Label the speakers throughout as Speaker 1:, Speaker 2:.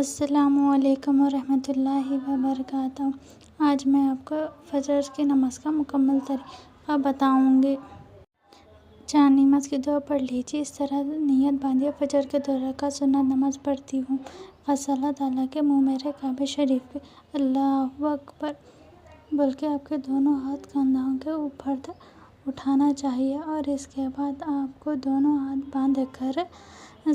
Speaker 1: السلام علیکم ورحمۃ اللہ وبرکاتہ۔ آج میں آپ کو فجر کی نماز کا مکمل طریقہ بتاؤں گی۔ چار نماز کی دعا پڑھ لیجیے۔ اس طرح نیت باندھیے، فجر کے 2 رکعت سنت نماز پڑھتی ہوں، خاص اللہ تعالیٰ کے منہ میرے کعبہ شریف پہ اللہ اکبر بول کے آپ کے دونوں ہاتھ کندھوں کے اوپر اٹھانا چاہیے، اور اس کے بعد آپ کو دونوں ہاتھ باندھ کر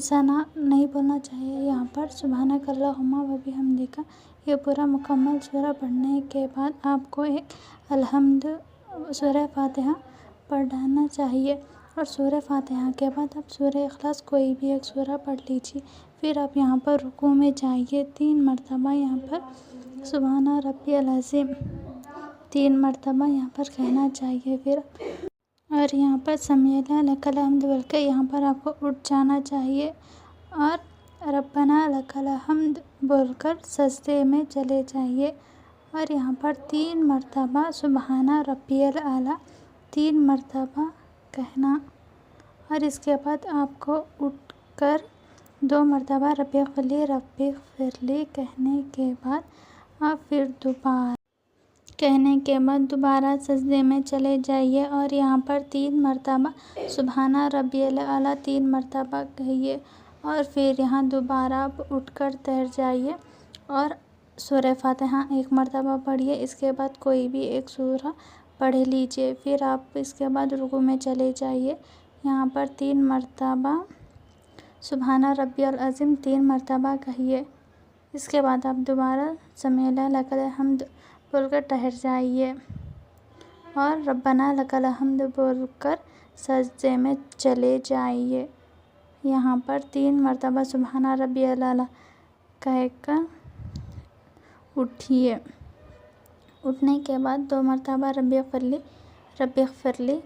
Speaker 1: ثنا نہیں بولنا چاہیے۔ یہاں پر سبحانک اللہم و بحمدک یہ پورا مکمل سورہ پڑھنے کے بعد آپ کو ایک الحمد سورہ فاتحہ پڑھنا چاہیے، اور سورہ فاتحہ کے بعد آپ سورہ اخلاص کوئی بھی ایک سورہ پڑھ لیجیے۔ پھر آپ یہاں پر رکوع میں جائیے، 3 مرتبہ یہاں پر سبحان ربی العظیم 3 مرتبہ یہاں پر کہنا چاہیے۔ پھر اور یہاں پر سمیع اللہ لک الحمد بول کے یہاں پر آپ کو اٹھ جانا چاہیے، اور ربنا لک الحمد بول کر سجدے میں چلے جائیے، اور یہاں پر 3 مرتبہ سبحان ربی الاعلیٰ 3 مرتبہ کہنا، اور اس کے بعد آپ کو اٹھ کر 2 مرتبہ رب اغفر لی کہنے کے بعد آپ پھر دوبارہ سجدے میں چلے جائیے، اور یہاں پر 3 مرتبہ سبحان ربی الاعلیٰ 3 مرتبہ کہیے، اور پھر یہاں دوبارہ آپ اٹھ کر بیٹھ جائیے اور سورہ فاتحہ 1 مرتبہ پڑھیے۔ اس کے بعد کوئی بھی ایک سورہ پڑھ لیجیے۔ پھر آپ اس کے بعد رکوع میں چلے جائیے، یہاں پر 3 مرتبہ سبحان ربی العظیم 3 مرتبہ کہیے۔ اس کے بعد آپ دوبارہ سمیع اللہ لک الحمد بول کر ٹھہر جائیے، اور ربنا لک الحمد بول کر سجدے میں چلے جائیے۔ یہاں پر 3 مرتبہ سبحان ربی الاعلیٰ کہہ کر اٹھیے۔ اٹھنے کے بعد 2 مرتبہ رب اغفر لی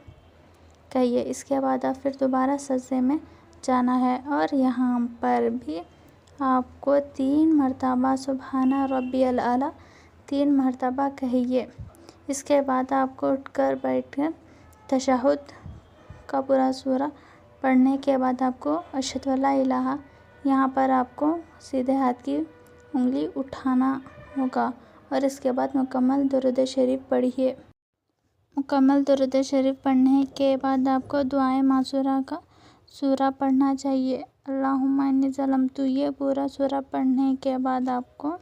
Speaker 1: کہیے۔ اس کے بعد آپ پھر دوبارہ سجدے میں جانا ہے، اور یہاں پر بھی آپ کو 3 مرتبہ سبحان ربی الاعلیٰ 3 مرتبہ کہیے۔ اس کے بعد آپ کو اٹھ کر بیٹھ کر تشہد کا پورا سورہ پڑھنے کے بعد آپ کو اشہد ان لا الہ یہاں پر آپ کو سیدھے ہاتھ کی انگلی اٹھانا ہوگا، اور اس کے بعد مکمل درود شریف پڑھیے۔ مکمل درود شریف پڑھنے کے بعد آپ کو دعائے معصورہ کا سورہ پڑھنا چاہیے، اللہم انی ظلمت یہ پورا سورہ پڑھنے کے بعد آپ کو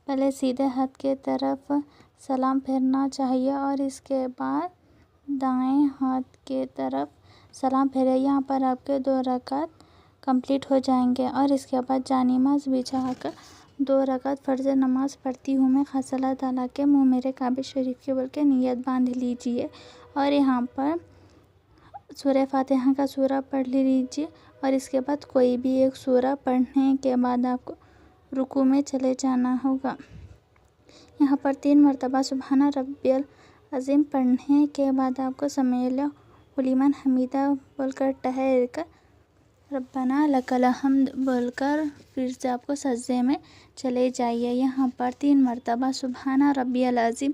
Speaker 1: پہلے سیدھے ہاتھ کی طرف سلام پھیرنا چاہیے، اور اس کے بعد دائیں ہاتھ کی طرف سلام پھیرے۔ یہاں پر آپ کے 2 رکعت کمپلیٹ ہو جائیں گے، اور اس کے بعد جانماز بچھا کر 2 رکعت فرض نماز پڑھتی ہوں میں، خاص اللہ تعالیٰ کے منہ میرے کعبہ شریف کے بول کے نیت باندھ لیجیے، اور یہاں پر سورہ فاتحہ کا سورہ پڑھ لیجیے، اور اس کے بعد کوئی بھی ایک سورہ پڑھنے کے بعد آپ کو رکوع میں چلے جانا ہوگا۔ یہاں پر 3 مرتبہ سبحان ربی العظیم پڑھنے کے بعد آپ کو سمیع اللہ لمن حمیدہ بول کر ٹھہر کر ربنا لک الحمد بول کر پھر سے آپ کو سجدے میں چلے جائیے۔ یہاں پر 3 مرتبہ سبحان ربی العظیم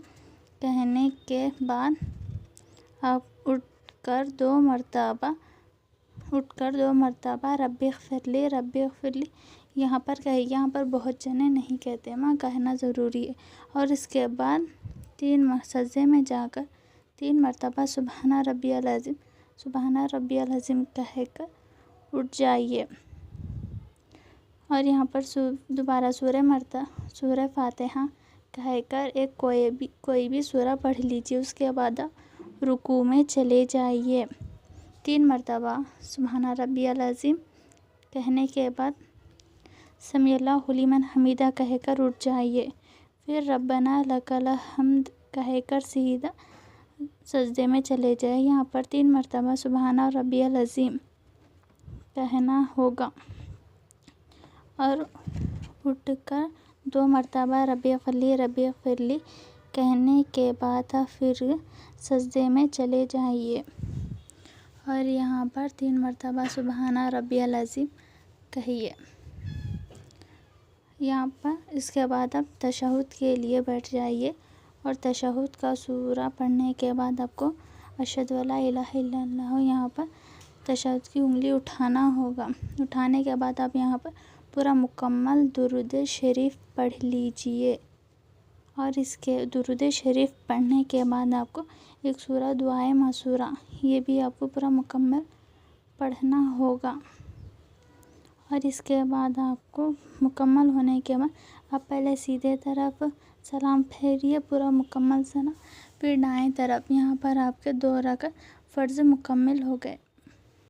Speaker 1: کہنے کے بعد آپ اٹھ کر 2 مرتبہ رب اغفر لی یہاں پر کہیے۔ یہاں پر بہت جنے نہیں کہتے، وہاں کہنا ضروری ہے، اور اس کے بعد سجدے میں جا کر 3 مرتبہ سبحان ربی العظیم کہہ کر اٹھ جائیے، اور یہاں پر دوبارہ سورہ فاتحہ کہہ کر کوئی بھی سورہ پڑھ لیجیے۔ اس کے بعد آپ رکوع میں چلے جائیے، 3 مرتبہ سبحان ربی العظیم کہنے کے بعد سمیع اللہ لمن حمیدہ کہہ کر اٹھ جائیے، پھر ربنا لک الحمد کہہ کر سیدھا سجدے میں چلے جائیں۔ یہاں پر 3 مرتبہ سبحان ربی العظیم کہنا ہوگا، اور اٹھ کر 2 مرتبہ رب اغفر لی کہنے کے بعد پھر سجدے میں چلے جائیے، اور یہاں پر 3 مرتبہ سبحان ربی العظیم کہیے۔ یہاں پر اس کے بعد آپ تشہد کے لیے بیٹھ جائیے، اور تشہد کا سورہ پڑھنے کے بعد آپ کو اشہد ان لا الہ الا اللہ یہاں پر تشہد کی انگلی اٹھانا ہوگا۔ اٹھانے کے بعد آپ یہاں پر پورا مکمل درود شریف پڑھ لیجئے، اور اس کے درود شریف پڑھنے کے بعد آپ کو ایک سورہ دعائے معصورہ، یہ بھی آپ کو پورا مکمل پڑھنا ہوگا۔ اور اس کے بعد آپ کو مکمل ہونے کے بعد آپ پہلے سیدھے طرف سلام پھیریے، پورا مکمل سلام، پھر دائیں طرف، یہاں پر آپ کے 2 رکعت فرض مکمل ہو گئے۔